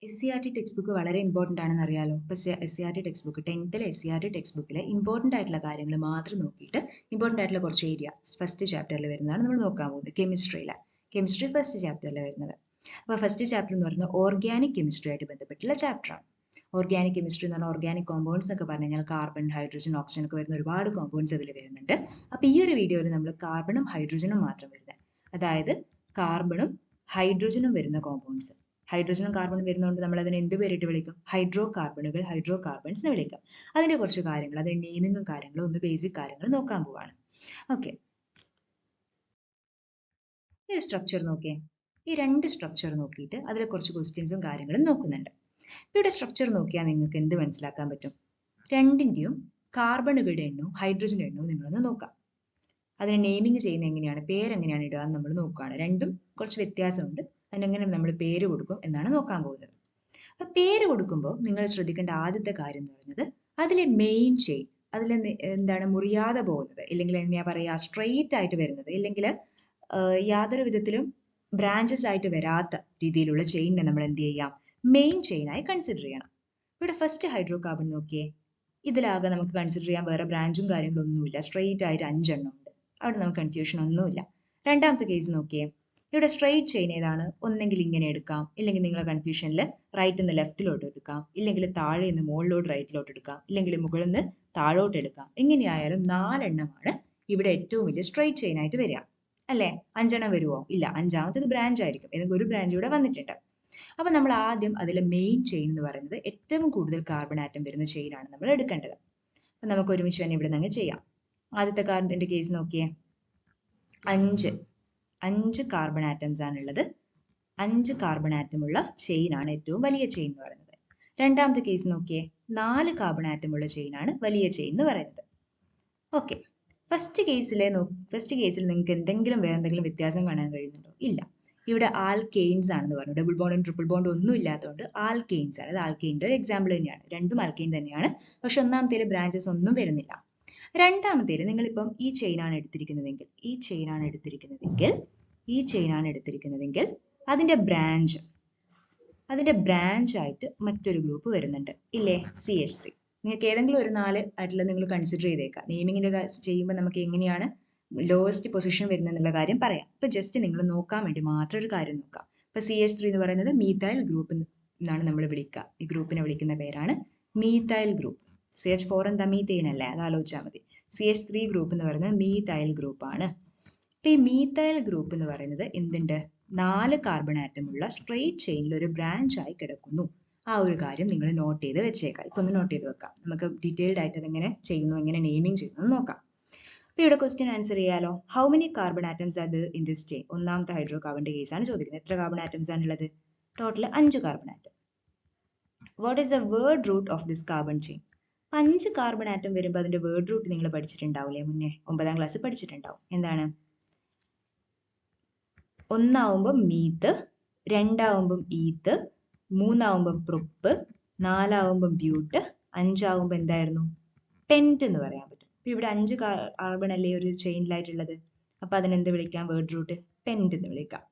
SCERT text book വളരെ important ആണെന്ന് അറിയാലോ. ഇപ്പോൾ SCERT text book 10th SCERT text ബുക്കിൽ ഇമ്പോർട്ടൻ്റ് ആയിട്ടുള്ള കാര്യങ്ങൾ മാത്രം നോക്കിയിട്ട് ഇമ്പോർട്ടൻ്റ് ആയിട്ടുള്ള കുറച്ച് ഏരിയ ഫസ്റ്റ് ചാപ്റ്ററിൽ വരുന്നതാണ് നമ്മൾ നോക്കാൻ പോകുന്നത്. കെമിസ്ട്രി ഫസ്റ്റ് ചാപ്റ്ററിൽ വരുന്നത്. അപ്പോൾ ഫസ്റ്റ് ചാപ്റ്റർ എന്ന് പറയുന്നത് ഓർഗാനിക് കെമിസ്ട്രി ആയിട്ട് ബന്ധപ്പെട്ടുള്ള ചാപ്റ്ററാണ്. ഓർഗാനിക് കെമിസ്ട്രി എന്ന് പറഞ്ഞാൽ ഓർഗാനിക് കോമ്പൗണ്ട്സ് എന്നൊക്കെ പറഞ്ഞു കഴിഞ്ഞാൽ കാർബൺ, ഹൈഡ്രജൻ, ഓക്സിജൻ ഒക്കെ വരുന്ന ഒരുപാട് കോമ്പൗണ്ട്സ് അതിൽ വരുന്നുണ്ട്. അപ്പോൾ ഈ ഒരു വീഡിയോയിൽ നമ്മൾ കാർബണും ഹൈഡ്രജനും മാത്രം വരുന്നത്, അതായത് കാർബണും ഹൈഡ്രജനും വരുന്ന കോമ്പൗണ്ട്സ്. ഹൈഡ്രജനും കാർബണും വരുന്നതുകൊണ്ട് നമ്മൾ അതിനെ എന്ത് പേരിട്ട് വിളിക്കും? ഹൈഡ്രോ കാർബണുകൾ, ഹൈഡ്രോ കാർബൺസ് എന്ന് വിളിക്കാം. അതിന്റെ കുറച്ച് കാര്യങ്ങൾ, അതിന്റെ നെയിമിങ്ങും കാര്യങ്ങളും, ഒന്ന് ബേസിക് കാര്യങ്ങൾ നോക്കാൻ പോവാണ്. ഓക്കെ, ഈ ഒരു സ്ട്രക്ചർ നോക്കിയേ. ഈ രണ്ട് സ്ട്രക്ചർ നോക്കിയിട്ട് അതിലെ കുറച്ച് ക്വസ്റ്റ്യൻസും കാര്യങ്ങളും നോക്കുന്നുണ്ട്. ഇവിടെ സ്ട്രക്ചർ നോക്കിയാൽ നിങ്ങൾക്ക് എന്ത് മനസ്സിലാക്കാൻ പറ്റും? രണ്ടിന്റെയും കാർബണുകളുടെ എണ്ണവും ഹൈഡ്രജന്റെ എണ്ണവും നിങ്ങളൊന്ന് നോക്കാം. അതിനെ നെയിമിങ് ചെയ്യുന്നത് എങ്ങനെയാണ്, പേരെങ്ങനെയാണ് ഇടുക എന്ന് നമ്മൾ നോക്കുകയാണ്. രണ്ടും കുറച്ച് വ്യത്യാസമുണ്ട്, അതിനെങ്ങനെ നമ്മൾ പേര് കൊടുക്കും എന്നാണ് നോക്കാൻ പോകുന്നത്. അപ്പൊ പേര് കൊടുക്കുമ്പോൾ നിങ്ങൾ ശ്രദ്ധിക്കേണ്ട ആദ്യത്തെ കാര്യം എന്ന് പറയുന്നത് അതിലെ മെയിൻ ചെയിൻ, അതിലെ എന്താണ് മുറിയാതെ പോകുന്നത്, ഇല്ലെങ്കിൽ എങ്ങനെയാ പറയാ, സ്ട്രെയിറ്റ് ആയിട്ട് വരുന്നത്, ഇല്ലെങ്കിൽ യാതൊരു വിധത്തിലും ബ്രാഞ്ചസ് ആയിട്ട് വരാത്ത രീതിയിലുള്ള ചെയിനിനെ നമ്മൾ എന്ത് ചെയ്യാം? മെയിൻ ചെയിനായി കൺസിഡർ ചെയ്യണം. ഇവിടെ ഫസ്റ്റ് ഹൈഡ്രോ കാർബൺ നോക്കിയേ, ഇതിലാകെ നമുക്ക് കൺസിഡർ ചെയ്യാൻ വേറെ ബ്രാഞ്ചും കാര്യങ്ങളും ഒന്നുമില്ല, സ്ട്രെയിറ്റ് ആയിട്ട് 5 എണ്ണം ഉണ്ട്. അവിടെ നമുക്ക് കൺഫ്യൂഷൻ ഒന്നുമില്ല. രണ്ടാമത്തെ കേസ് നോക്കിയേ, ഇവിടെ സ്ട്രെയിറ്റ് ചെയിൻ ഏതാണ്? ഒന്നെങ്കിൽ ഇങ്ങനെ എടുക്കാം, ഇല്ലെങ്കിൽ നിങ്ങളെ കൺഫ്യൂഷനിൽ റൈറ്റ് നിന്ന് ലെഫ്റ്റിലോട്ട് എടുക്കാം, ഇല്ലെങ്കിൽ താഴെ നിന്ന് മുകളിലോട്ട് റൈറ്റിലോട്ട് എടുക്കാം, ഇല്ലെങ്കിൽ മുകളിൽ നിന്ന് താഴോട്ട് എടുക്കാം. എങ്ങനെയായാലും 4 എണ്ണമാണ് ഇവിടെ ഏറ്റവും വലിയ സ്ട്രെയിറ്റ് ചെയിൻ ആയിട്ട് വരിക, അല്ലേ? 5 എണ്ണം വരുമോ? ഇല്ല, അഞ്ചാമത്തത് ബ്രാഞ്ച് ആയിരിക്കും. ഏതെങ്കിലും ഒരു ബ്രാഞ്ച് ഇവിടെ വന്നിട്ടുണ്ട്. അപ്പൊ നമ്മൾ ആദ്യം അതിലെ മെയിൻ ചെയിൻ എന്ന് പറയുന്നത് ഏറ്റവും കൂടുതൽ കാർബൺ ആറ്റം വരുന്ന ചെയിൻ ആണ് നമ്മൾ എടുക്കേണ്ടത്. അപ്പൊ നമുക്ക് ഒരുമിച്ച് തന്നെ ഇവിടെ നിന്ന് ചെയ്യാം. ആദ്യത്തെ കാർബണിന്റെ കേസ് നോക്കിയേ, 5 കാർബൺ ആറ്റംസ് ആണുള്ളത്. 5 കാർബൺ ആറ്റം ഉള്ള ചെയിൻ ആണ് ഏറ്റവും വലിയ ചെയിൻ എന്ന് പറയുന്നത്. രണ്ടാമത്തെ കേസ് നോക്കിയേ, 4 കാർബൺ ആറ്റം ഉള്ള ചെയിൻ ആണ് വലിയ ചെയിൻ എന്ന് പറയുന്നത്. ഓക്കെ, ഫസ്റ്റ് കേസിൽ നിങ്ങൾക്ക് എന്തെങ്കിലും വേറെ എന്തെങ്കിലും വ്യത്യാസം കാണാൻ കഴിയുന്നുണ്ടോ? ഇല്ല. ഇവിടെ ആൽക്കെയിൻസ് ആണെന്ന് പറഞ്ഞു. ഡബിൾ ബോണ്ടും ട്രിപ്പിൾ ബോണ്ടും ഒന്നും ഇല്ലാത്തതുകൊണ്ട് ആൽക്കെയിൻസ് ആണ്. ഇത് ആൽക്കെയിൻ്റെ ഒരു എക്സാമ്പിൾ തന്നെയാണ്. രണ്ടും ആൽക്കെയിൻ തന്നെയാണ്, പക്ഷെ ഒന്നാമത്തേൽ ബ്രാഞ്ചസ് ഒന്നും വരുന്നില്ല. രണ്ടാമത്തേൽ നിങ്ങളിപ്പം ഈ ചെയിൻ ആണ് എടുത്തിരിക്കുന്നതെങ്കിൽ അതിന്റെ ബ്രാഞ്ച് ആയിട്ട് മറ്റൊരു ഗ്രൂപ്പ് വരുന്നുണ്ട്, ഇല്ലേ? CH3. നിങ്ങൾക്ക് ഏതെങ്കിലും ഒരു 4 ആയിട്ടുള്ള നിങ്ങൾ കൺസിഡർ ചെയ്തേക്കാം. നെയിമിങ്ങിന്റെ ചെയ്യുമ്പോൾ നമുക്ക് എങ്ങനെയാണ് ലോവസ്റ്റ് പൊസിഷൻ വരുന്നുള്ള കാര്യം പറയാം. ഇപ്പൊ ജസ്റ്റ് നിങ്ങൾ നോക്കാൻ വേണ്ടി മാത്രം ഒരു കാര്യം നോക്കാം. ഇപ്പൊ CH3 എന്ന് പറയുന്നത് മീഥൈൽ ഗ്രൂപ്പ് എന്നാണ് നമ്മൾ വിളിക്കുക. ഈ ഗ്രൂപ്പിനെ വിളിക്കുന്ന പേരാണ് മീഥൈൽ ഗ്രൂപ്പ്. CH4 എന്താ? മീഥെയിൻ അല്ലേ? അത് ആലോചിച്ചാൽ മതി. CH3 ഗ്രൂപ്പ് എന്ന് പറയുന്നത് മീഥൈൽ ഗ്രൂപ്പ് ആണ്. ഇപ്പൊ ഈ മീഥൈൽ ഗ്രൂപ്പ് എന്ന് പറയുന്നത് എന്തുണ്ട്? 4 കാർബൺ ആറ്റം ഉള്ള സ്ട്രെയിറ്റ് ചെയിനിൽ ഒരു ബ്രാഞ്ച് ആയി കിടക്കുന്നു. ആ ഒരു കാര്യം നിങ്ങൾ നോട്ട് ചെയ്ത് വെച്ചേക്കാം. ഇപ്പൊ ഒന്ന് നോട്ട് ചെയ്ത് വെക്കാം. നമുക്ക് ഡീറ്റെയിൽഡ് ആയിട്ട് അതെങ്ങനെ ചെയ്യുന്നു, എങ്ങനെ നെയിമിങ് ചെയ്യുന്നു നോക്കാം. അപ്പൊ ഇവിടെ ക്വസ്റ്റ്യൻ ആൻസർ ചെയ്യാലോ. How many carbon atoms are there in this chain? ഒന്നാമത്തെ ഹൈഡ്രോ കാർബണിന്റെ കേസാണ് ചോദിക്കുന്നത്. എത്ര കാർബൺ ആറ്റംസ് ആണ് ഉള്ളത്? Total 5 carbon atom. What is the word root of this carbon chain? 5 carbon atom വരുമ്പോൾ അതിന്റെ വേർഡ് റൂട്ട് നിങ്ങൾ പഠിച്ചിട്ടുണ്ടാവില്ലേ? മുന്നേ 9ാം ക്ലാസ്സിൽ പഠിച്ചിട്ടുണ്ടാവും. എന്താണ്? ഒന്നാവുമ്പം മീത്ത്, രണ്ടാവുമ്പം ഈത്ത്, മൂന്നാവുമ്പം പ്രൊപ്പ്, 4ആവുമ്പം ബ്യൂട്ട്, 5ആവുമ്പം എന്തായിരുന്നു? പെന്റ് എന്ന് പറയാൻ പറ്റും. അപ്പൊ ഇവിടെ 5 കാർബൺ അല്ലേ ഒരു ചെയിനിലായിട്ടുള്ളത്. അപ്പൊ അതിനെന്ത് വിളിക്കാം? വേർഡ് റൂട്ട് പെന്റ് എന്ന് വിളിക്കാം.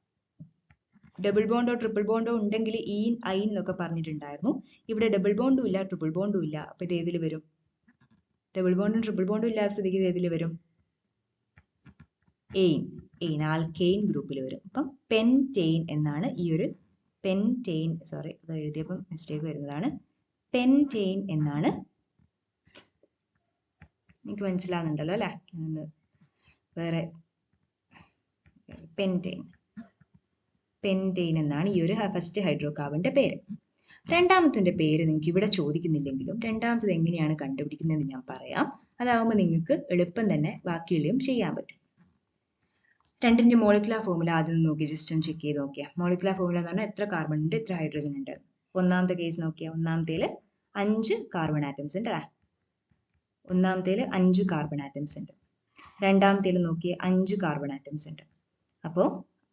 ഡബിൾ ബോണ്ടോ ട്രിപ്പിൾ ബോണ്ടോ ഉണ്ടെങ്കിൽ ഈൻ ഐൻ എന്നൊക്കെ പറഞ്ഞിട്ടുണ്ടായിരുന്നു. ഇവിടെ ഡബിൾ ബോണ്ടും ഇല്ല, ട്രിപ്പിൾ ബോണ്ടും ഇല്ല. അപ്പൊ ഇത് ഏതിൽ വരും? ഡബിൾ ബോണ്ടും ട്രിപ്പിൾ ബോണ്ടും ഇല്ലാത്ത സ്ഥിതിക്ക് ഇത് ഏതിൽ വരും? എയിൻ ആൽക്കെയിൻ ഗ്രൂപ്പിൽ വരും. അപ്പം പെൻറ്റെയിൻ എന്നാണ് ഈ ഒരു പെൻറ്റെയിൻ, സോറി അത് എഴുതിയപ്പം മിസ്റ്റേക്ക് വരുന്നതാണ്. പെൻറ്റെയിൻ എന്നാണ്, എനിക്ക് മനസ്സിലാവുന്നുണ്ടല്ലോ അല്ലെ? വേറെ പെൻറ്റെയിൻ എന്നാണ് ഈ ഒരു ഫസ്റ്റ് ഹൈഡ്രോ കാർബണിന്റെ പേര്. രണ്ടാമത്തിന്റെ പേര് നിങ്ങൾക്ക് ഇവിടെ ചോദിക്കുന്നില്ലെങ്കിലും രണ്ടാമത്തത് എങ്ങനെയാണ് കണ്ടുപിടിക്കുന്നതെന്ന് ഞാൻ പറയാം. അതാവുമ്പോൾ നിങ്ങൾക്ക് എളുപ്പം തന്നെ ബാക്കിയുള്ളതും ചെയ്യാൻ പറ്റും. രണ്ടിന്റെ മോളിക്കുലർ ഫോർമുല ആദ്യം നോക്കി ജസ്റ്റ് ഒന്ന് ചെക്ക് ചെയ്ത് നോക്കിയാൽ. മോളിക്കുലർ ഫോർമുല എന്ന് പറഞ്ഞാൽ എത്ര കാർബൺ ഉണ്ട്, എത്ര ഹൈഡ്രജൻ ഉണ്ട്. ഒന്നാമത്തെ കേസ് നോക്കിയാൽ ഒന്നാമത്തേൽ 5 കാർബൺ ആറ്റംസ് ഉണ്ട് അല്ലേ? ഒന്നാമത്തേൽ 5 കാർബൺ ആറ്റംസ് ഉണ്ട്. രണ്ടാമത്തേൽ നോക്കിയാൽ 5 കാർബൺ ആറ്റംസ് ഉണ്ട്. അപ്പോൾ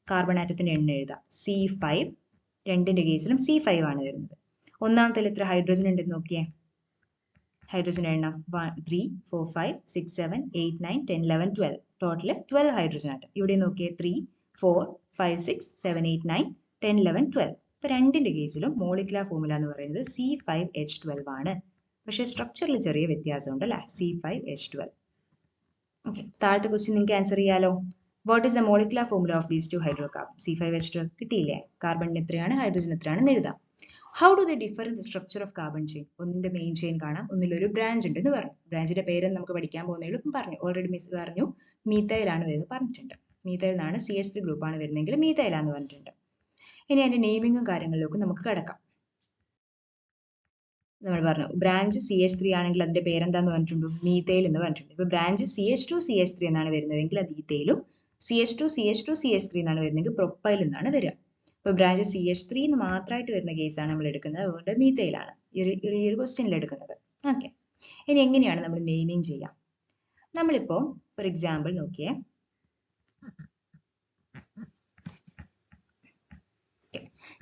കാർബൺ ആറ്റത്തിന്റെ എണ്ണം എഴുതാം. C5. രണ്ടിന്റെ കേസിലും C5 ആണ് വരുന്നത്. ഒന്നാമത്തേൽ എത്ര ഹൈഡ്രജൻ ഉണ്ടെന്ന് നോക്കിയേ. ഹൈഡ്രജൻ എണ്ണം 3, 4, 5, 6, 7, 8, 9, 10, 11, 12. Total 12 hydrogen atom. ഇവിടെ നോക്കിയേ 3, 4, 5, 6, 7, 8, 9, 10, 11, 12. ഇപ്പൊ രണ്ടിന്റെ കേസിലും മോളിക്കുലർ ഫോർമുല എന്ന് പറയുന്നത് C5H12 ആണ്. പക്ഷെ സ്ട്രക്ചറിൽ ചെറിയ വ്യത്യാസമുണ്ട് അല്ലെ, C5H12. ഓക്കെ, താഴത്തെ ക്വസ്റ്റ്യൻ നിങ്ങൾക്ക് ആൻസർ ചെയ്യാലോ. What is the molecular formula of these two hydrocarbon? C5H12 കിട്ടിയില്ലേ? കാർബണിന് എത്രയാണ്, ഹൈഡ്രജൻ എത്രയാണെന്ന് എഴുതാം. How do they differ in the structure of carbon chain? ഒന്നിന്റെ മെയിൻ ചെയിൻ കാണാം, ഒന്നിലൊരു ബ്രാഞ്ച് ഉണ്ട് എന്ന് പറഞ്ഞു. ബ്രാഞ്ചിന്റെ പേര് നമുക്ക് പഠിക്കാൻ പോകുന്നേ പറഞ്ഞു. ഓൾറെഡി മിസ് പറഞ്ഞു മീത്തൈൽ ആണ് വരുന്നത് പറഞ്ഞിട്ടുണ്ട്. മീത്തൈൽ നിന്നാണ് CH3 ഗ്രൂപ്പ് ആണ് വരുന്നതെങ്കിൽ മീത്തൈലാന്ന് പറഞ്ഞിട്ടുണ്ട്. ഇനി അതിന്റെ നെയിമിങ്ങും കാര്യങ്ങളിലേക്കും നമുക്ക് കിടക്കാം. നമ്മൾ പറഞ്ഞു ബ്രാഞ്ച് CH3 ആണെങ്കിൽ അതിന്റെ പേരെന്താന്ന് പറഞ്ഞിട്ടുണ്ട്, മീത്തൈൽ എന്ന് പറഞ്ഞിട്ടുണ്ട്. ഇപ്പൊ ബ്രാഞ്ച് CH2CH3 എന്നാണ് വരുന്നതെങ്കിൽ അത് ഈത്തൈലും, CH2CH2CH3 എന്നാണ് വരുന്നതെങ്കിൽ പ്രൊപ്പൈൽ എന്നാണ് വരിക. ഇപ്പൊ ബ്രാഞ്ച് CH3 എന്ന് മാത്രമായിട്ട് വരുന്ന കേസാണ് നമ്മൾ എടുക്കുന്നത്, അതുകൊണ്ട് മീത്തൈലാണ് ഈ ഒരു ക്വസ്റ്റ്യനിൽ എടുക്കുന്നത്. ഓക്കെ, ഇനി എങ്ങനെയാണ് നമ്മൾ നെയിമിങ് ചെയ്യാം? നമ്മളിപ്പോ ഫോർ എക്സാമ്പിൾ നോക്കിയേ,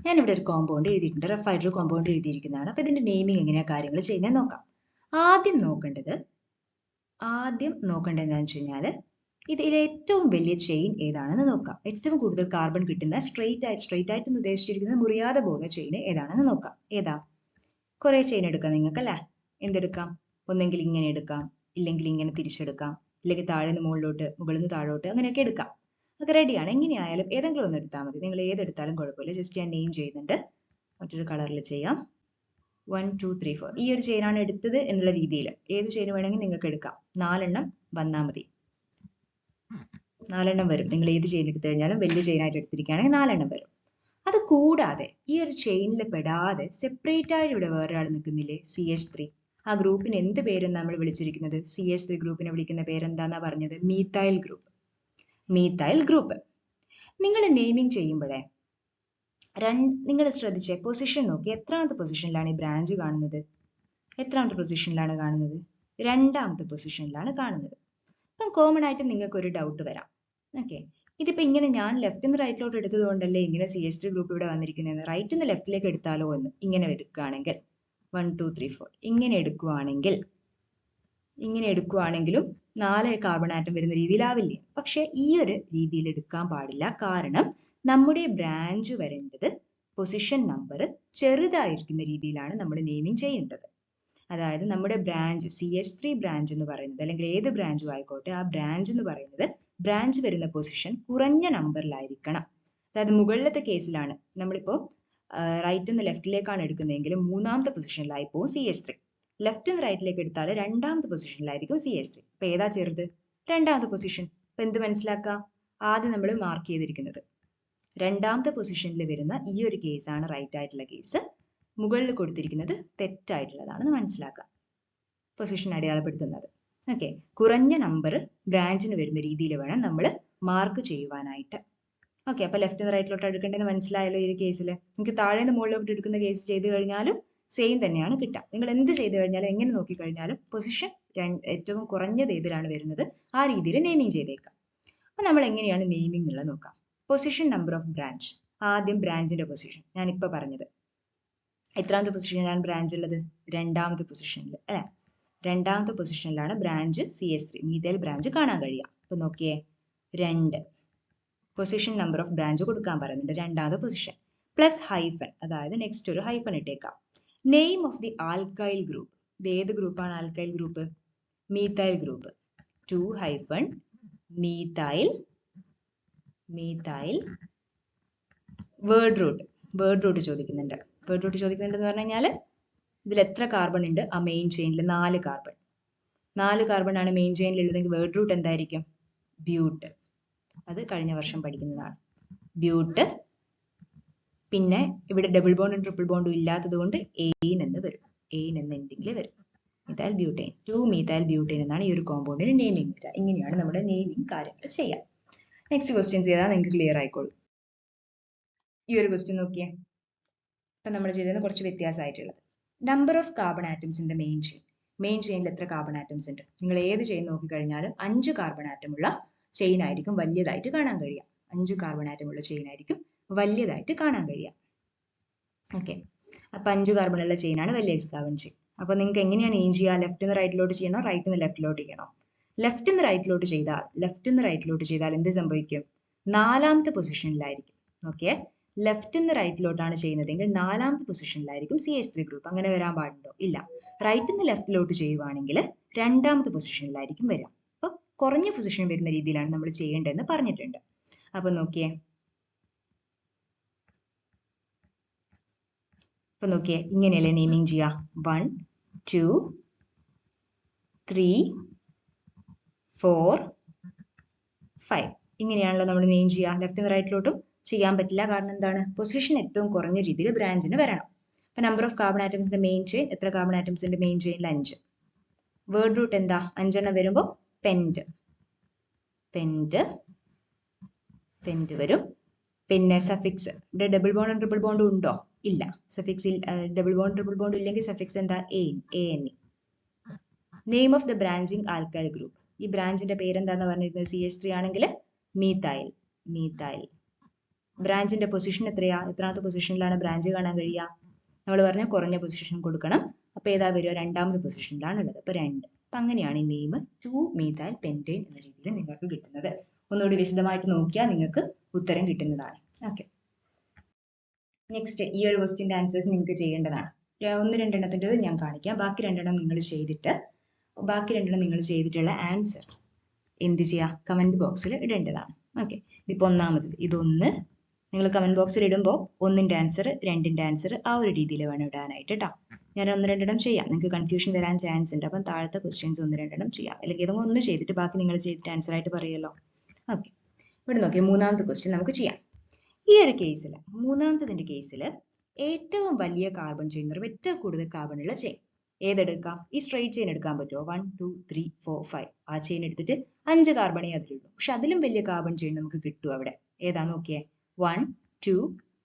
ഞാനിവിടെ ഒരു കോമ്പൗണ്ട് എഴുതിയിട്ടുണ്ട്, റഫ് ഹൈഡ്രോ കോമ്പൗണ്ട് എഴുതിയിരിക്കുന്നതാണ്. അപ്പൊ ഇതിന്റെ നെയിമിങ് എങ്ങനെയാ കാര്യങ്ങൾ ചെയ്യുന്നത് നോക്കാം. ആദ്യം നോക്കേണ്ടത് എന്താണെന്ന് വെച്ച് കഴിഞ്ഞാൽ ഇതിൽ ഏറ്റവും വലിയ ചെയിൻ ഏതാണെന്ന് നോക്കാം. ഏറ്റവും കൂടുതൽ കാർബൺ കിട്ടുന്ന സ്ട്രെയിറ്റ് ആയിട്ട് എന്ന് ഉദ്ദേശിച്ചിരിക്കുന്നത് മുറിയാതെ പോകുന്ന ചെയിൻ ഏതാണെന്ന് നോക്കാം. ഏതാ? കുറെ ചെയിൻ എടുക്കാം നിങ്ങൾക്ക് അല്ലെ. എന്തെടുക്കാം? ഒന്നെങ്കിൽ ഇങ്ങനെ എടുക്കാം, ഇല്ലെങ്കിൽ ഇങ്ങനെ തിരിച്ചെടുക്കാം, ഇല്ലെങ്കിൽ താഴെ നിന്ന് മുകളിലോട്ട്, മുകളിൽ നിന്ന് താഴോട്ട്, അങ്ങനെയൊക്കെ എടുക്കാം. അതൊക്കെ റെഡിയാണ്. എങ്ങനെയായാലും ഏതെങ്കിലും ഒന്ന് എടുത്താൽ മതി. നിങ്ങൾ ഏതെടുത്താലും കുഴപ്പമില്ല. ജസ്റ്റ് ഞാൻ നെയിം ചെയ്യുന്നുണ്ട്, മറ്റൊരു കളറിൽ ചെയ്യാം. 1 2 3 4 ഈ ഒരു ചെയിനാണ് എടുത്തത് എന്നുള്ള രീതിയിൽ ഏത് ചെയിൻ വേണമെങ്കിൽ നിങ്ങൾക്ക് എടുക്കാം. 4 എണ്ണം വന്നാൽ മതി. 4 എണ്ണം വരും. നിങ്ങൾ ഏത് ചെയിൻ എടുത്തു കഴിഞ്ഞാലും വലിയ ചെയിനായിട്ട് എടുത്തിരിക്കുകയാണെങ്കിൽ 4 എണ്ണം വരും. അത് കൂടാതെ ഈ ഒരു ചെയിനിൽ പെടാതെ സെപ്പറേറ്റ് ആയിട്ട് ഇവിടെ വേറൊരാൾ നിൽക്കുന്നില്ലേ, CH3. ആ ഗ്രൂപ്പിന് എന്ത് പേരെന്ന് നമ്മൾ വിളിച്ചിരിക്കുന്നത്? CH3 ഗ്രൂപ്പിനെ വിളിക്കുന്ന പേരെന്താന്നാ പറഞ്ഞത്? Methyl group. Methyl group. നിങ്ങൾ നെയിമിങ് ചെയ്യുമ്പോഴേ നിങ്ങൾ ശ്രദ്ധിച്ചേ, പൊസിഷൻ നോക്കി. എത്രാമത്തെ പൊസിഷനിലാണ് ഈ ബ്രാഞ്ച് കാണുന്നത്? എത്രാമത്തെ പൊസിഷനിലാണ് കാണുന്നത്? രണ്ടാമത്തെ പൊസിഷനിലാണ് കാണുന്നത്. അപ്പം കോമൺ ആയിട്ട് നിങ്ങൾക്ക് ഒരു ഡൗട്ട് വരാം. ഓക്കെ, ഇതിപ്പോ ഇങ്ങനെ ഞാൻ ലെഫ്റ്റ് നിന്ന് റൈറ്റിലോട്ട് എടുത്തത് കൊണ്ടല്ലേ ഇങ്ങനെ CH3 ഗ്രൂപ്പ് ഇവിടെ വന്നിരിക്കുന്നത്. റൈറ്റ് നിന്ന് ലെഫ്റ്റിലേക്ക് എടുത്താലോ എന്ന് ഇങ്ങനെ എടുക്കുകയാണെങ്കിൽ 1 2 3 4 ഇങ്ങനെ എടുക്കുകയാണെങ്കിലും 4 കാർബൺ ആറ്റം വരുന്ന രീതിയിലാവില്ലേ? പക്ഷെ ഈ ഒരു രീതിയിൽ എടുക്കാൻ പാടില്ല. കാരണം നമ്മുടെ ബ്രാഞ്ച് വരേണ്ടത് പൊസിഷൻ നമ്പർ ചെറുതായിരിക്കുന്ന രീതിയിലാണ് നമ്മൾ നെയിമിങ് ചെയ്യേണ്ടത്. അതായത് നമ്മുടെ ബ്രാഞ്ച് CH3 ബ്രാഞ്ച് എന്ന് പറയുന്നത്, അല്ലെങ്കിൽ ഏത് ബ്രാഞ്ചും ആയിക്കോട്ടെ, ആ ബ്രാഞ്ച് എന്ന് പറയുന്നത് ബ്രാഞ്ച് വരുന്ന പൊസിഷൻ കുറഞ്ഞ നമ്പറിലായിരിക്കണം. അതായത് മുകളിലത്തെ കേസിലാണ് നമ്മളിപ്പോ റൈറ്റ് നിന്ന് ലെഫ്റ്റിലേക്കാണ് എടുക്കുന്നതെങ്കിൽ മൂന്നാമത്തെ പൊസിഷനിലായി പോകും CH3. ലെഫ്റ്റ് നിന്ന് റൈറ്റിലേക്ക് എടുത്താൽ രണ്ടാമത്തെ പൊസിഷനിലായിരിക്കും CH3. അപ്പൊ ഏതാ ചെറുത്? രണ്ടാമത്തെ പൊസിഷൻ. അപ്പൊ എന്ത് മനസ്സിലാക്കാം? ആദ്യം നമ്മൾ മാർക്ക് ചെയ്തിരിക്കുന്നത് രണ്ടാമത്തെ പൊസിഷനിൽ വരുന്ന ഈ ഒരു കേസാണ് റൈറ്റ് ആയിട്ടുള്ള കേസ്. മുകളിൽ കൊടുത്തിരിക്കുന്നത് തെറ്റായിട്ടുള്ളതാണെന്ന് മനസ്സിലാക്കാം. പൊസിഷൻ അടയാളപ്പെടുത്തുന്നത്. ഓക്കെ, കുറഞ്ഞ നമ്പർ ബ്രാഞ്ചിന് വരുന്ന രീതിയിൽ വേണം നമ്മൾ മാർക്ക് ചെയ്യുവാനായിട്ട്. ഓക്കെ, അപ്പൊ ലെഫ്റ്റ് നിന്ന് റൈറ്റിലോട്ട് എടുക്കേണ്ടത് മനസ്സിലായല്ലോ. ഈ ഒരു കേസിൽ നിങ്ങൾക്ക് താഴെ നിന്ന് മുകളിലോട്ട് എടുക്കുന്ന കേസ് ചെയ്ത് കഴിഞ്ഞാലും സെയിം തന്നെയാണ് കിട്ടുക. നിങ്ങൾ എന്ത് ചെയ്ത് കഴിഞ്ഞാലും എങ്ങനെ നോക്കി കഴിഞ്ഞാലും പൊസിഷൻ ഏറ്റവും കുറഞ്ഞത് ഏതിലാണ് വരുന്നത് ആ രീതിയിൽ നെയിമിങ് ചെയ്തേക്കാം. അപ്പൊ നമ്മൾ എങ്ങനെയാണ് നെയിമിങ് എന്നുള്ളത് നോക്കാം. Position number of branch. ആദ്യം ബ്രാഞ്ചിന്റെ പൊസിഷൻ ഞാനിപ്പോ പറഞ്ഞത്. എത്രാമത്തെ പൊസിഷനിലാണ് ബ്രാഞ്ച് ഉള്ളത്? രണ്ടാമത്തെ പൊസിഷനിൽ അല്ലെ. രണ്ടാമത്തെ പൊസിഷനിലാണ് ബ്രാഞ്ച് CH3 മീഥൈൽ ബ്രാഞ്ച് കാണാൻ കഴിയുക. അപ്പൊ നോക്കിയേ, 2 പൊസിഷൻ നമ്പർ ഓഫ് ബ്രാഞ്ച് കൊടുക്കാൻ പറയുന്നുണ്ട്. രണ്ടാമത്തെ പൊസിഷൻ പ്ലസ് ഹൈഫൻ, അതായത് നെക്സ്റ്റ് ഒരു ഹൈഫൻ ഇട്ടേക്കാം. Name of the alkyl group. ഇത് ഏത് ഗ്രൂപ്പാണ് alkyl group? Methyl group. 2 hyphen methyl word root ചോദിക്കുന്നുണ്ട്. വേർഡ് റൂട്ട് ചോദിക്കുന്നുണ്ടെന്ന് പറഞ്ഞു കഴിഞ്ഞാൽ ഇതിൽ എത്ര കാർബൺ ഉണ്ട്? ആ മെയിൻ ചെയിനിൽ 4 കാർബൺ. 4 കാർബൺ ആണ് മെയിൻ ചെയിനിൽ ഉള്ളതെങ്കിൽ വേർഡ് റൂട്ട് എന്തായിരിക്കും? ബ്യൂട്ട്. അത് കഴിഞ്ഞ വർഷം പഠിക്കുന്നതാണ്. ബ്യൂട്ട്. പിന്നെ ഇവിടെ ഡബിൾ ബോണ്ടും ട്രിപ്പിൾ ബോണ്ടും ഇല്ലാത്തത് കൊണ്ട് എയിൻ എന്ന് വരും. എയിൻ എന്ന എൻഡിങ്ങിൽ വരും. Methyl butyne. 2 മിഥൈൽ ബ്യൂട്ടൈൻ എന്നാണ് ഈ ഒരു കോമ്പൗണ്ടിന് നെയിമിംഗ് വരിക. ഇങ്ങനെയാണ് നമ്മുടെ നെയിമിംഗ് കാര്യങ്ങൾ ചെയ്യാം. നെക്സ്റ്റ് ക്വസ്റ്റ്യൻസ് ചെയ്താൽ നിങ്ങൾക്ക് ക്ലിയർ ആയിക്കോളും. ഈ ഒരു ക്വസ്റ്റ്യൻ നോക്കിയേ. ഇപ്പൊ നമ്മൾ ചെയ്തത് കുറച്ച് വ്യത്യാസമായിട്ടുള്ളത്. Number of carbon atoms in the main chain. Main ചെയിനിൽ എത്ര കാർബൺ ആറ്റംസ് ഉണ്ട്? നിങ്ങൾ ഏത് ചെയിൻ നോക്കി കഴിഞ്ഞാലും 5 കാർബൺ ആറ്റം ഉള്ള ചെയിൻ ആയിരിക്കും വലിയതായിട്ട് കാണാൻ കഴിയുക. 5 കാർബൺ ആറ്റം ഉള്ള ചെയിൻ ആയിരിക്കും വലിയതായിട്ട് കാണാൻ കഴിയുക. ഓക്കെ, അപ്പൊ 5 കാർബൺ ഉള്ള ചെയിനാണ് വലിയ കാർബൺ ചെയിൻ. അപ്പൊ നിങ്ങൾക്ക് എങ്ങനെയാണ് നെയിം ചെയ്യുക? ലെഫ്റ്റ് നിന്ന് റൈറ്റിലോട്ട് ചെയ്യണോ, റൈറ്റ് നിന്ന് ലെഫ്റ്റിലോട്ട് ചെയ്യണോ? ലെഫ്റ്റ് നിന്ന് റൈറ്റിലോട്ട് ചെയ്താൽ എന്ത് സംഭവിക്കും? 4ാമത്തെ പൊസിഷനിലായിരിക്കും. ഓക്കെ, ലെഫ്റ്റ് നിന്ന് റൈറ്റിലോട്ടാണ് ചെയ്യുന്നതെങ്കിൽ 4ാമത്തെ പൊസിഷനിലായിരിക്കും CH3 ഗ്രൂപ്പ്. അങ്ങനെ വരാൻ പാടുണ്ടോ? ഇല്ല. റൈറ്റ് നിന്ന് ലെഫ്റ്റിലോട്ട് ചെയ്യുവാണെങ്കിൽ 2ാമത്തെ പൊസിഷനിലായിരിക്കും വരിക. അപ്പൊ കുറഞ്ഞ പൊസിഷൻ വരുന്ന രീതിയിലാണ് നമ്മൾ ചെയ്യേണ്ടതെന്ന് പറഞ്ഞിട്ടുണ്ട്. അപ്പൊ നോക്കിയേ, ഇങ്ങനെയല്ലേ നെയിമിങ് ചെയ്യാ? 1 2 3 4 5 ഇങ്ങനെയാണല്ലോ നമ്മൾ നെയിം ചെയ്യാ. ലെഫ്റ്റ് നിന്ന് റൈറ്റിലോട്ടും ചെയ്യാൻ പറ്റില്ല. കാരണം എന്താണ്? പൊസിഷൻ ഏറ്റവും കുറഞ്ഞ രീതിയിൽ ബ്രാഞ്ചിന് വരണം. അപ്പൊ നമ്പർ ഓഫ് കാർബൺ ആറ്റംസിന്റെ മെയിൻ ചെയിൻ, എത്ര കാർബൺ ആറ്റംസിന്റെ മെയിൻ ചെയിനിൽ 5. വേർഡ് റൂട്ട് എന്താ? 5 എണ്ണം വരുമ്പോൾ പെന്റ് വരും. പിന്നെ സഫിക്സ്, ഇവിടെ ഡബിൾ ബോണ്ട് ട്രിപ്പിൾ ബോണ്ട് ഉണ്ടോ? ഇല്ല. സഫിക്സിൽ ഡബിൾ ബോണ്ട് ട്രിപ്പിൾ ബോണ്ട് ഇല്ലെങ്കിൽ സഫിക്സ് എന്താ? ANE. Name of the branching alkyl group. ഈ ബ്രാഞ്ചിന്റെ പേരെന്താന്ന് പറഞ്ഞിരുന്നത്? CH3 ആണെങ്കിൽ മീത്തൈൽ. ബ്രാഞ്ചിന്റെ പൊസിഷൻ എത്രയാ? എത്രാമത്തെ പൊസിഷനിലാണ് ബ്രാഞ്ച് കാണാൻ കഴിയുക? നമ്മൾ പറഞ്ഞ കുറഞ്ഞ പൊസിഷൻ കൊടുക്കണം. അപ്പൊ ഏതാ വരിക? 2ാമത്തെ പൊസിഷനിലാണ് ഉള്ളത്. അപ്പൊ 2. അപ്പൊ അങ്ങനെയാണ് ഈ നെയിം 2-methyl pentane എന്ന രീതിയിൽ നിങ്ങൾക്ക് കിട്ടുന്നത്. ഒന്നുകൂടി വിശദമായിട്ട് നോക്കിയാൽ നിങ്ങൾക്ക് ഉത്തരം കിട്ടുന്നതാണ്. ഓക്കെ, നെക്സ്റ്റ് ഈ ഒരു ക്വസ്റ്റ്യന്റെ ആൻസേഴ്സ് നിങ്ങൾക്ക് ചെയ്യേണ്ടതാണ്. 1-2 എണ്ണത്തിൻ്റെത് ഞാൻ കാണിക്കാം. ബാക്കി 2 എണ്ണം നിങ്ങൾ ചെയ്തിട്ടുള്ള ആൻസർ എന്ത് ചെയ്യുക? കമന്റ് ബോക്സിൽ ഇടേണ്ടതാണ്. ഓക്കെ, ഇതിപ്പോ ഒന്നാമത് ഇതൊന്ന് നിങ്ങൾ കമന്റ് ബോക്സിൽ ഇടുമ്പോൾ 1ന്റെ ആൻസർ 2ന്റെ ആൻസർ ആ ഒരു രീതിയിൽ വേണം ഇടാനായിട്ട് കേട്ടോ. ഞാൻ 1-2 എണ്ണം ചെയ്യാം, നിങ്ങൾക്ക് കൺഫ്യൂഷൻ വരാൻ ചാൻസ് ഉണ്ട്. അപ്പം താഴത്തെ ക്വസ്റ്റ്യൻസ് 1-2 എണ്ണം ചെയ്യാം. അല്ലെങ്കിൽ ഏതെങ്കിലും ഒന്ന് ചെയ്തിട്ട് ബാക്കി നിങ്ങൾ ചെയ്തിട്ട് ആൻസർ ആയിട്ട് പറയുമല്ലോ. ഓക്കെ, ഇവിടെ നോക്കിയാൽ 3ാമത്തെ ക്വസ്റ്റ്യൻ നമുക്ക് ചെയ്യാം. ഈ ഒരു കേസിൽ, 3ാമത്തെ കേസിൽ ഏറ്റവും വലിയ കാർബൺ ചെയിൻ, ഏറ്റവും കൂടുതൽ കാർബൺ ഉള്ള ചെയിൻ ഏതെടുക്കാം? ഈ സ്ട്രെയിറ്റ് ചെയിൻ എടുക്കാൻ പറ്റുമോ? 1 2 3 4 5 ആ ചെയിൻ എടുത്തിട്ട് 5 കാർബണേ അതിലുള്ളൂ. പക്ഷെ അതിലും വലിയ കാർബൺ ചെയിൻ നമുക്ക് കിട്ടും അവിടെ. ഏതാ നോക്കിയേ? 1 2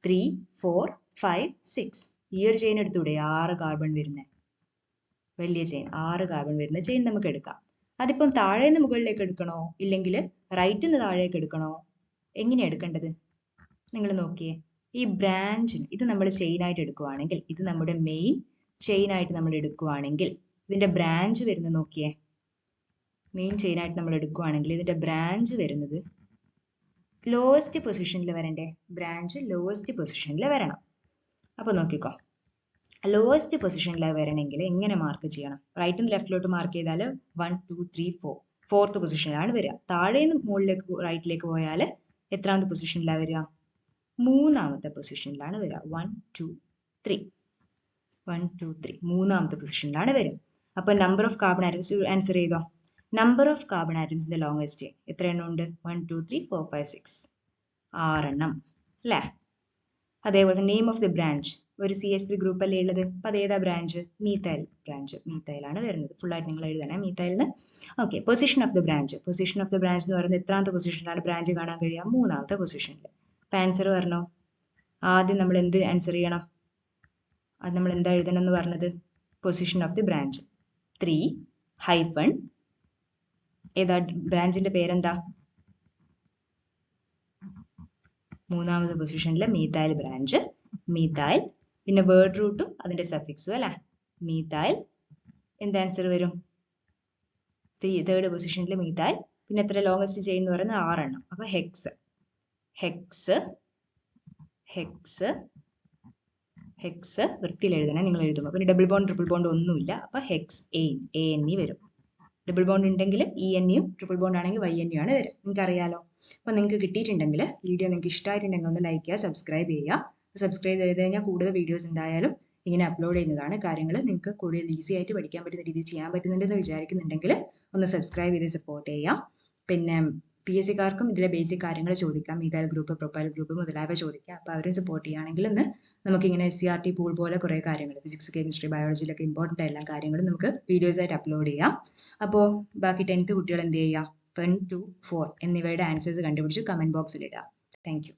3 4 5 6. ഈ ഒരു ചെയിൻ എടുത്തൂടെ? 6 കാർബൺ വരുന്ന വലിയ ചെയിൻ, 6 കാർബൺ വരുന്ന ചെയിൻ നമുക്ക് എടുക്കാം. അതിപ്പം താഴെ നിന്ന് മുകളിലേക്ക് എടുക്കണോ, ഇല്ലെങ്കിൽ റൈറ്റ് നിന്ന് താഴേക്ക് എടുക്കണോ? എങ്ങനെയാണ് എടുക്കേണ്ടത്? നിങ്ങൾ നോക്കിയേ, ഈ ബ്രാഞ്ചിന് ഇത് നമ്മൾ ചെയിൻ ആയിട്ട് എടുക്കുവാണെങ്കിൽ, ഇത് നമ്മുടെ മെയിൻ ചെയിൻ ആയിട്ട് നമ്മൾ എടുക്കുവാണെങ്കിൽ ഇതിന്റെ ബ്രാഞ്ച് വരുന്നത് നോക്കിയേ. മെയിൻ ചെയിൻ ആയിട്ട് നമ്മൾ എടുക്കുവാണെങ്കിൽ ഇതിന്റെ ബ്രാഞ്ച് വരുന്നത് ലോവസ്റ്റ് പൊസിഷനിൽ വരണ്ടേ? ബ്രാഞ്ച് ലോവസ്റ്റ് പൊസിഷനിൽ വരണം. അപ്പൊ നോക്കിക്കോ, ലോവസ്റ്റ് പൊസിഷനിൽ വരണമെങ്കിൽ എങ്ങനെ മാർക്ക് ചെയ്യണം? റൈറ്റ് നിന്ന് ലെഫ്റ്റിലോട്ട് മാർക്ക് ചെയ്താൽ 1 2 3 4 4th പൊസിഷനിലാണ് വരിക. താഴെ നിന്ന് മുകളിലേക്ക് റൈറ്റിലേക്ക് പോയാൽ എത്രാമത്തെ പൊസിഷനിലാണ് വരിക? 3ാമത്തെ പൊസിഷനിലാണ് വരിക. 1 2 3 3ാമത്തെ പൊസിഷനിലാണ് വരിക. അപ്പൊ number of carbon atoms answer ചെയ്തോ. Number of carbon atoms in the longest chain എത്ര എണ്ണം ഉണ്ട്? 1 2 3 4 5 6 6 എണ്ണം അല്ലേ? അതേപോലെ നെയിം ഓഫ് ദി ബ്രാഞ്ച്, ഒരു CH3 ഗ്രൂപ്പ് അല്ലേ ഉള്ളത്. അപ്പൊ അതേതാ ബ്രാഞ്ച്? Methyl branch. മീത്തൈലാണ് വരുന്നത്. ഫുൾ ആയിട്ട് നിങ്ങൾ എഴുതണേ മീത്തൈലിന്. Okay, position of the branch എന്ന് പറയുന്നത് എത്രാമത്തെ പൊസിഷനിലാണ് ബ്രാഞ്ച് കാണാൻ കഴിയുക? 3ാമത്തെ പൊസിഷനിൽ. അപ്പൊ ആൻസർ പറഞ്ഞോ. ആദ്യം നമ്മൾ എന്ത് ആൻസർ ചെയ്യണം? അത് നമ്മൾ എന്താ എഴുതണം എന്ന് പറഞ്ഞത്? പൊസിഷൻ ഓഫ് ദി ബ്രാഞ്ച് 3 ഏതാ ബ്രാഞ്ചിന്റെ പേരെന്താ? 3ാമത്തെ പൊസിഷനിലെ മീത്തൈൽ ബ്രാഞ്ച്. മീത്തൈൽ, പിന്നെ വേർഡ് റൂട്ടും അതിന്റെ സഫിക്സും അല്ലെ? മീത്തൈൽ. എന്ത് ആൻസർ വരും? 3rd പൊസിഷനിലെ methyl. പിന്നെ എത്ര ലോങ്സ്റ്റ് ചെയിൻ എന്ന് പറയുന്നത്? 6 എണ്ണം. അപ്പൊ ഹെക്സ് വൃത്തിയിൽ എഴുതണേ നിങ്ങൾ എഴുതുമ്പോൾ. പിന്നെ ഡബിൾ ബോണ്ട് ട്രിപ്പിൾ ബോണ്ട് ഒന്നുമില്ല. അപ്പൊ ഹെക്സ് ANE വരും. ഡബിൾ ബോണ്ട് ഉണ്ടെങ്കിൽ ENEയും, ട്രിപ്പിൾ ബോണ്ട് ആണെങ്കിൽ YNE ആണ് വരും. നിങ്ങൾക്ക് അറിയാലോ. അപ്പൊ നിങ്ങൾക്ക് കിട്ടിയിട്ടുണ്ടെങ്കിൽ, വീഡിയോ നിങ്ങൾക്ക് ഇഷ്ടമായിട്ടുണ്ടെങ്കിൽ ഒന്ന് ലൈക്ക് ചെയ്യുക, സബ്സ്ക്രൈബ് ചെയ്യുക. സബ്സ്ക്രൈബ് ചെയ്ത് കഴിഞ്ഞാൽ കൂടുതൽ വീഡിയോസ് എന്തായാലും ഇങ്ങനെ അപ്ലോഡ് ചെയ്യുന്നതാണ്. കാര്യങ്ങൾ നിങ്ങൾക്ക് കൂടുതൽ ഈസി ആയിട്ട് പഠിക്കാൻ പറ്റുന്ന രീതിയിൽ ചെയ്യാൻ പറ്റുന്നുണ്ടെന്ന് വിചാരിക്കുന്നുണ്ടെങ്കിൽ ഒന്ന് സബ്സ്ക്രൈബ് ചെയ്ത് സപ്പോർട്ട് ചെയ്യാം. പിന്നെ PSCക്കാർക്കും ഇതിലെ ബേസിക് കാര്യങ്ങൾ ചോദിക്കാം. മീത്തൈൽ ഗ്രൂപ്പ്, പ്രൊപ്പൈൽ ഗ്രൂപ്പ് മുതലായവ ചോദിക്കാം. അപ്പോൾ അവരെ സപ്പോർട്ട് ചെയ്യുകയാണെങ്കിൽ ഒന്ന് നമുക്കിങ്ങനെ SCRT പൂൾ പോലെ കുറേ കാര്യങ്ങൾ, ഫിസിക്സ്, കെമിസ്ട്രി, ബയോളജിയിലൊക്കെ ഇമ്പോർട്ടൻ്റ് ആയ എല്ലാ കാര്യങ്ങളും നമുക്ക് വീഡിയോസ് ആയിട്ട് അപ്ലോഡ് ചെയ്യാം. അപ്പോൾ ബാക്കി 10th കുട്ടികൾ എന്ത് ചെയ്യുക? 1 2 4 എന്നിവയുടെ ആൻസേഴ്സ് കണ്ടുപിടിച്ച് കമന്റ് ബോക്സിൽ ഇടുക. Thank you.